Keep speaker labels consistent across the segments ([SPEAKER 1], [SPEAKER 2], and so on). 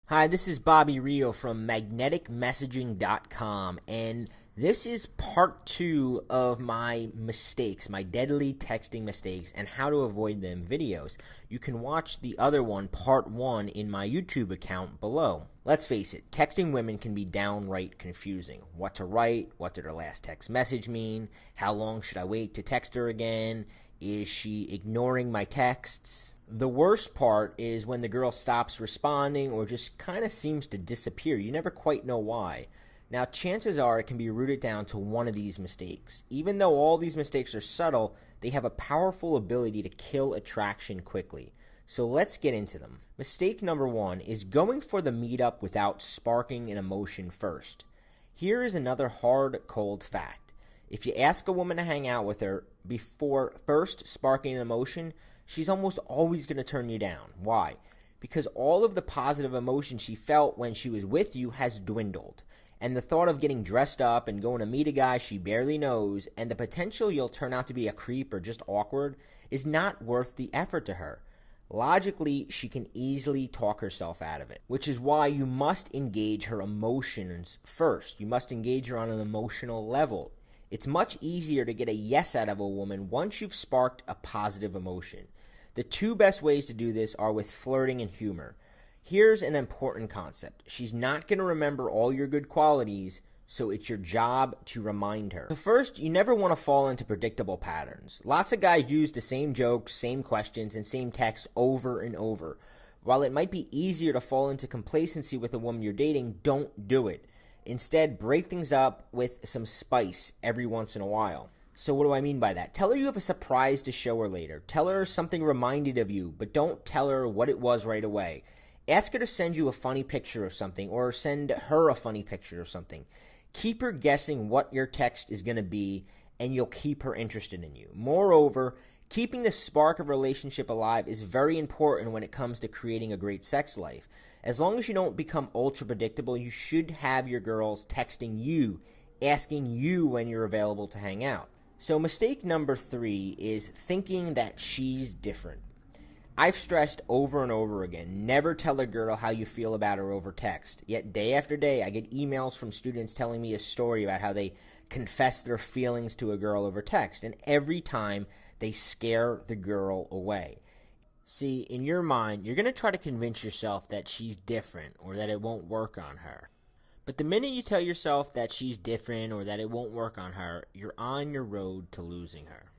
[SPEAKER 1] Hi, this is Bobby Rio from magneticmessaging.com, and this is part 2 of my mistakes, my deadly texting mistakes, and how to avoid them videos. You can watch the other one, part 1, in my YouTube account below. Let's face it, texting women can be downright confusing. What to write, what did her last text message mean, how long should I wait to text her again, is she ignoring my texts? The worst part is when the girl stops responding or just kind of seems to disappear. You never quite know why. Now, chances are it can be rooted down to one of these mistakes. Even though all these mistakes are subtle, they have a powerful ability to kill attraction quickly. So let's get into them. Mistake number 1 is going for the meetup without sparking an emotion first. Here is another hard, cold fact. If you ask a woman to hang out with her before first sparking an emotion, she's almost always going to turn you down. Why? Because all of the positive emotion she felt when she was with you has dwindled. And the thought of getting dressed up and going to meet a guy she barely knows and the potential you'll turn out to be a creep or just awkward is not worth the effort to her. Logically, she can easily talk herself out of it, which is why you must engage her emotions first. You must engage her on an emotional level. It's much easier to get a yes out of a woman once you've sparked a positive emotion. The two best ways to do this are with flirting and humor. Here's an important concept. She's not going to remember all your good qualities, so it's your job to remind her. So first, you never want to fall into predictable patterns. Lots of guys use the same jokes, same questions, and same texts over and over. While it might be easier to fall into complacency with a woman you're dating, don't do it. Instead, break things up with some spice every once in a while. So what do I mean by that? Tell her you have a surprise to show her later. Tell her something reminded of you, but don't tell her what it was right away. Ask her to send you a funny picture of something, or send her a funny picture of something. Keep her guessing what your text is going to be, and you'll keep her interested in you. Moreover, keeping the spark of a relationship alive is very important when it comes to creating a great sex life. As long as you don't become ultra predictable, you should have your girls texting you, asking you when you're available to hang out. So mistake number 3 is thinking that she's different. I've stressed over and over again, never tell a girl how you feel about her over text. Yet day after day, I get emails from students telling me a story about how they confess their feelings to a girl over text, and every time they scare the girl away. See, in your mind, you're going to try to convince yourself that she's different or that it won't work on her. But the minute you tell yourself that she's different or that it won't work on her, you're on your road to losing her.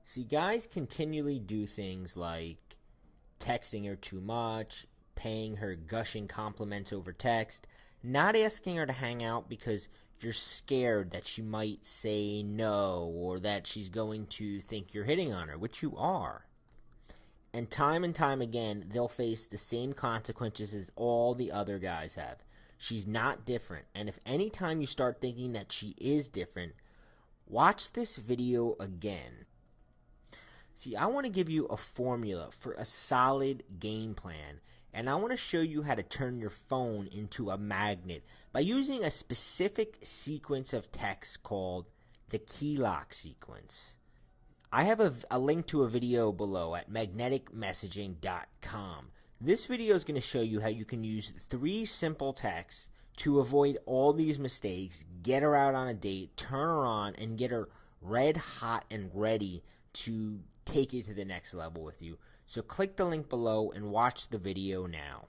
[SPEAKER 1] See, guys continually do things like texting her too much, paying her gushing compliments over text, not asking her to hang out because you're scared that she might say no or that she's going to think you're hitting on her, which you are. And time again, they'll face the same consequences as all the other guys have. She's not different, and if any time you start thinking that she is different, watch this video again. See, I want to give you a formula for a solid game plan, and I want to show you how to turn your phone into a magnet by using a specific sequence of text called the key lock sequence. I have a link to a video below at magneticmessaging.com. This video is going to show you how you can use 3 simple texts to avoid all these mistakes, get her out on a date, turn her on, and get her red hot and ready to take it to the next level with you. So click the link below and watch the video now.